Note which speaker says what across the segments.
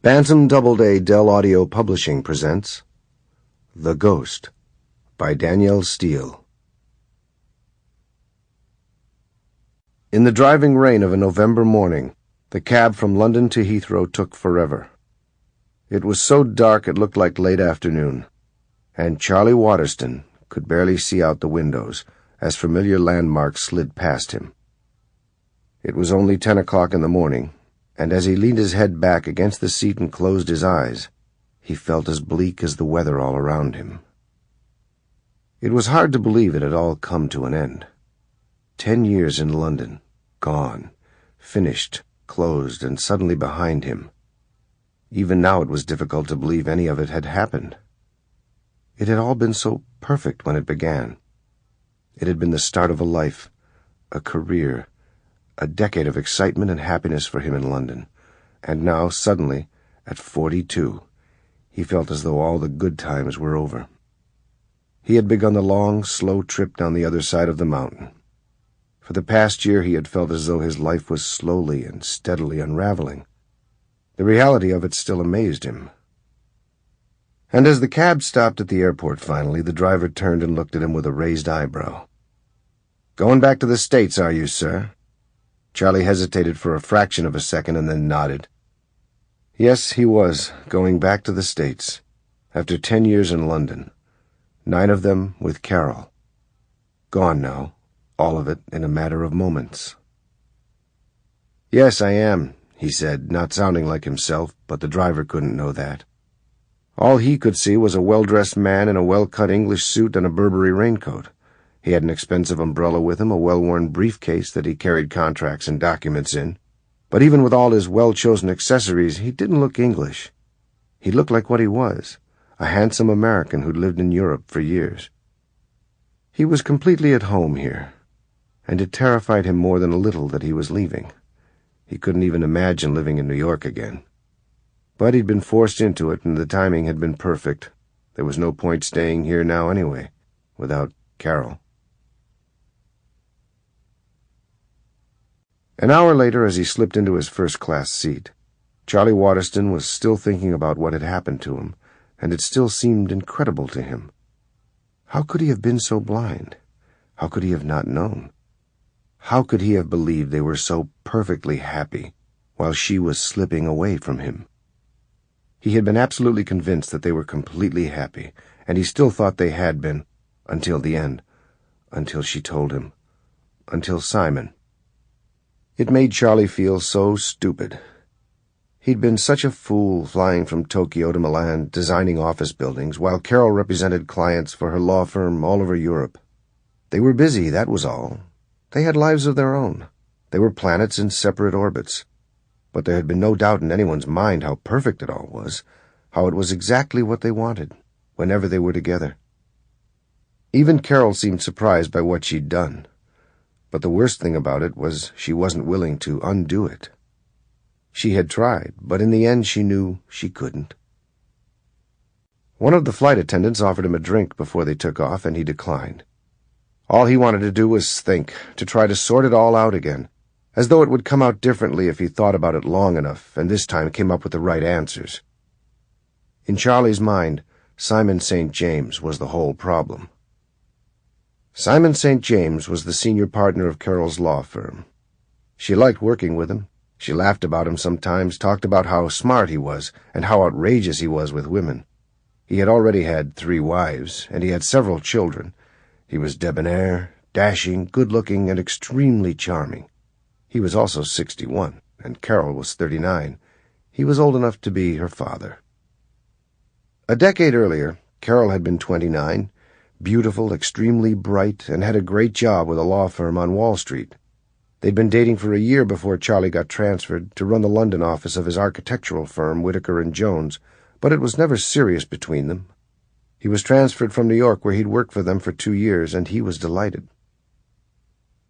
Speaker 1: Bantam Doubleday Dell Audio Publishing presents The Ghost by Danielle Steele. In the driving rain of a November morning, the cab from London to Heathrow took forever. It was so dark it looked like late afternoon, and Charlie Waterston could barely see out the windows as familiar landmarks slid past him. It was only 10 o'clock in the morning, and as he leaned his head back against the seat and closed his eyes, he felt as bleak as the weather all around him. It was hard to believe it had all come to an end. 10 years in London, gone, finished, closed, and suddenly behind him. Even now it was difficult to believe any of it had happened. It had all been so perfect when it began. It had been the start of a life, a career, a decade of excitement and happiness for him in London, and now, suddenly, at 42, he felt as though all the good times were over. He had begun the long, slow trip down the other side of the mountain. For the past year he had felt as though his life was slowly and steadily unraveling. The reality of it still amazed him. And as the cab stopped at the airport finally, the driver turned and looked at him with a raised eyebrow. "Going back to the States, are you, sir?" Charlie hesitated for a fraction of a second and then nodded. Yes, he was, going back to the States, after 10 years in London, 9 of them with Carol. Gone now, all of it in a matter of moments. "Yes, I am," he said, not sounding like himself, but the driver couldn't know that. All he could see was a well-dressed man in a well-cut English suit and a Burberry raincoat. He had an expensive umbrella with him, a well-worn briefcase that he carried contracts and documents in. But even with all his well-chosen accessories, he didn't look English. He looked like what he was, a handsome American who'd lived in Europe for years. He was completely at home here, and it terrified him more than a little that he was leaving. He couldn't even imagine living in New York again. But he'd been forced into it, and the timing had been perfect. There was no point staying here now anyway, without Carol. An hour later, as he slipped into his first-class seat, Charlie Waterston was still thinking about what had happened to him, and it still seemed incredible to him. How could he have been so blind? How could he have not known? How could he have believed they were so perfectly happy while she was slipping away from him? He had been absolutely convinced that they were completely happy, and he still thought they had been, until the end, until she told him, until Simon. It made Charlie feel so stupid. He'd been such a fool flying from Tokyo to Milan, designing office buildings, while Carol represented clients for her law firm all over Europe. They were busy, that was all. They had lives of their own. They were planets in separate orbits. But there had been no doubt in anyone's mind how perfect it all was, how it was exactly what they wanted, whenever they were together. Even Carol seemed surprised by what she'd done. But the worst thing about it was she wasn't willing to undo it. She had tried, but in the end she knew she couldn't. One of the flight attendants offered him a drink before they took off, and he declined. All he wanted to do was think, to try to sort it all out again, as though it would come out differently if he thought about it long enough, and this time came up with the right answers. In Charlie's mind, Simon St. James was the whole problem. Simon St. James was the senior partner of Carol's law firm. She liked working with him. She laughed about him sometimes, talked about how smart he was and how outrageous he was with women. He had already had 3 wives, and he had several children. He was debonair, dashing, good-looking, and extremely charming. He was also 61, and Carol was 39. He was old enough to be her father. A decade earlier, Carol had been 29, beautiful, extremely bright, and had a great job with a law firm on Wall Street. They'd been dating for a year before Charlie got transferred to run the London office of his architectural firm, Whittaker & Jones, but it was never serious between them. He was transferred from New York, where he'd worked for them for 2 years, and he was delighted.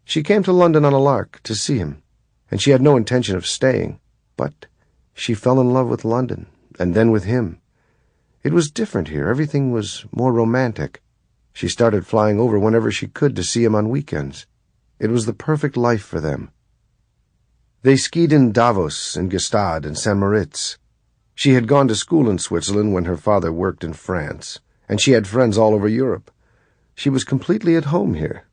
Speaker 1: She came to London on a lark to see him, and she had no intention of staying, but she fell in love with London, and then with him. It was different here. Everything was more romantic. She started flying over whenever she could to see him on weekends. It was the perfect life for them. They skied in Davos and Gstaad and St. Moritz. She had gone to school in Switzerland when her father worked in France, and she had friends all over Europe. She was completely at home here.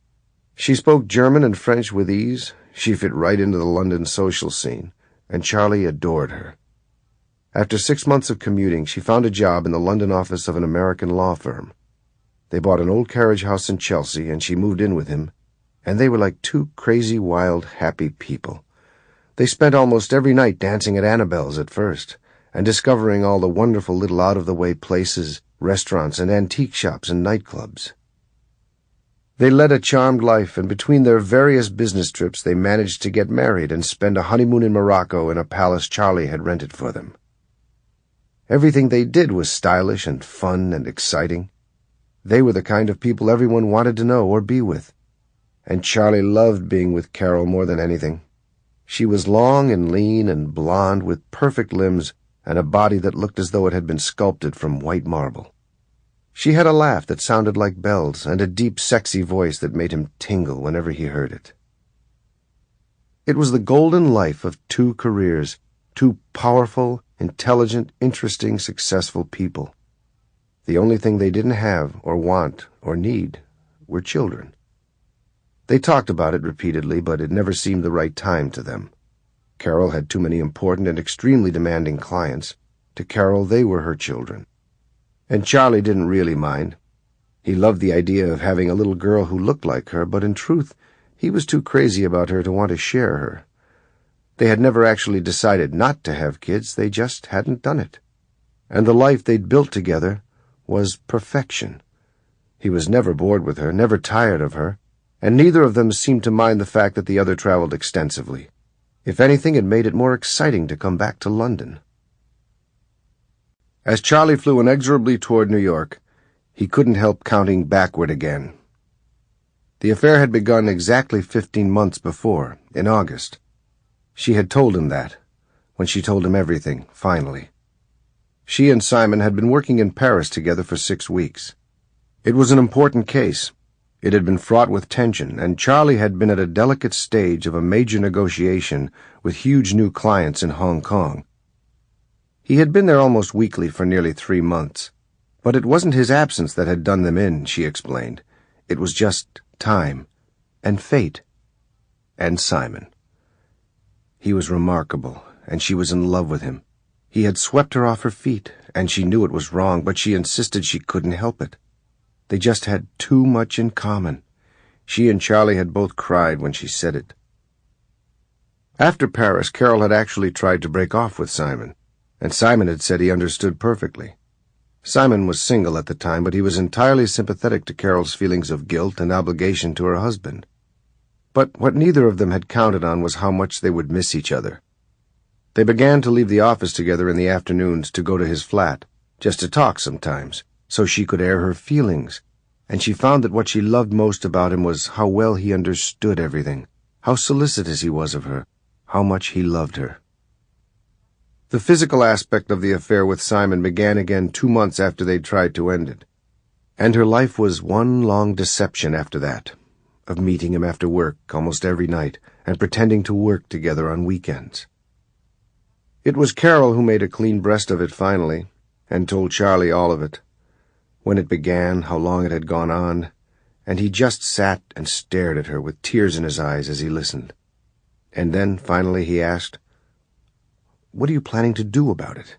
Speaker 1: She spoke German and French with ease. She fit right into the London social scene, and Charlie adored her. After 6 months of commuting, she found a job in the London office of an American law firm. They bought an old carriage house in Chelsea, and she moved in with him, and they were like two crazy, wild, happy people. They spent almost every night dancing at Annabelle's at first, and discovering all the wonderful little out-of-the-way places, restaurants, and antique shops and nightclubs. They led a charmed life, and between their various business trips they managed to get married and spend a honeymoon in Morocco in a palace Charlie had rented for them. Everything they did was stylish and fun and exciting. They were the kind of people everyone wanted to know or be with, and Charlie loved being with Carol more than anything. She was long and lean and blonde with perfect limbs and a body that looked as though it had been sculpted from white marble. She had a laugh that sounded like bells and a deep, sexy voice that made him tingle whenever he heard it. It was the golden life of two careers, two powerful, intelligent, interesting, successful people. The only thing they didn't have or want or need were children. They talked about it repeatedly, but it never seemed the right time to them. Carol had too many important and extremely demanding clients. To Carol, they were her children. And Charlie didn't really mind. He loved the idea of having a little girl who looked like her, but in truth, he was too crazy about her to want to share her. They had never actually decided not to have kids, they just hadn't done it. And the life they'd built together was perfection. He was never bored with her, never tired of her, and neither of them seemed to mind the fact that the other traveled extensively. If anything, it made it more exciting to come back to London. As Charlie flew inexorably toward New York, he couldn't help counting backward again. The affair had begun exactly 15 months before, in August. She had told him that, when she told him everything, finally. She and Simon had been working in Paris together for 6 weeks. It was an important case. It had been fraught with tension, and Charlie had been at a delicate stage of a major negotiation with huge new clients in Hong Kong. He had been there almost weekly for nearly 3 months, but it wasn't his absence that had done them in, she explained. It was just time, and fate, and Simon. He was remarkable, and she was in love with him. He had swept her off her feet, and she knew it was wrong, but she insisted she couldn't help it. They just had too much in common. She and Charlie had both cried when she said it. After Paris, Carol had actually tried to break off with Simon, and Simon had said he understood perfectly. Simon was single at the time, but he was entirely sympathetic to Carol's feelings of guilt and obligation to her husband. But what neither of them had counted on was how much they would miss each other. They began to leave the office together in the afternoons to go to his flat, just to talk sometimes, so she could air her feelings, and she found that what she loved most about him was how well he understood everything, how solicitous he was of her, how much he loved her. The physical aspect of the affair with Simon began again 2 months after they'd tried to end it, and her life was one long deception after that, of meeting him after work almost every night and pretending to work together on weekends. It was Carol who made a clean breast of it finally, and told Charlie all of it, when it began, how long it had gone on, and he just sat and stared at her with tears in his eyes as he listened. And then, finally, he asked, "What are you planning to do about it?"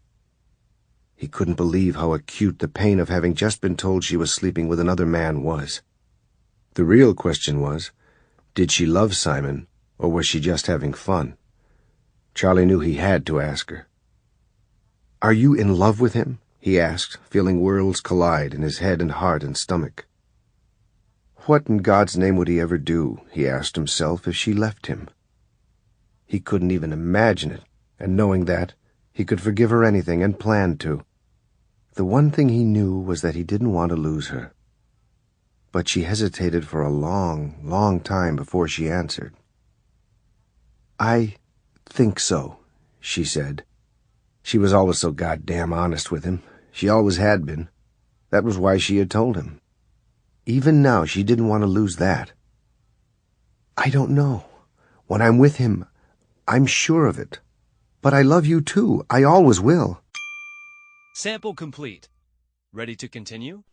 Speaker 1: He couldn't believe how acute the pain of having just been told she was sleeping with another man was. The real question was, did she love Simon, or was she just having fun? Charlie knew he had to ask her. "Are you in love with him?" he asked, feeling worlds collide in his head and heart and stomach. What in God's name would he ever do, he asked himself, if she left him? He couldn't even imagine it, and knowing that, he could forgive her anything and planned to. The one thing he knew was that he didn't want to lose her. But she hesitated for a long, long time before she answered. "I think so," she said. She was always so goddamn honest with him. She always had been. That was why she had told him. Even now, she didn't want to lose that. "I don't know. When I'm with him, I'm sure of it. But I love you too. I always will."
Speaker 2: Sample complete. Ready to continue?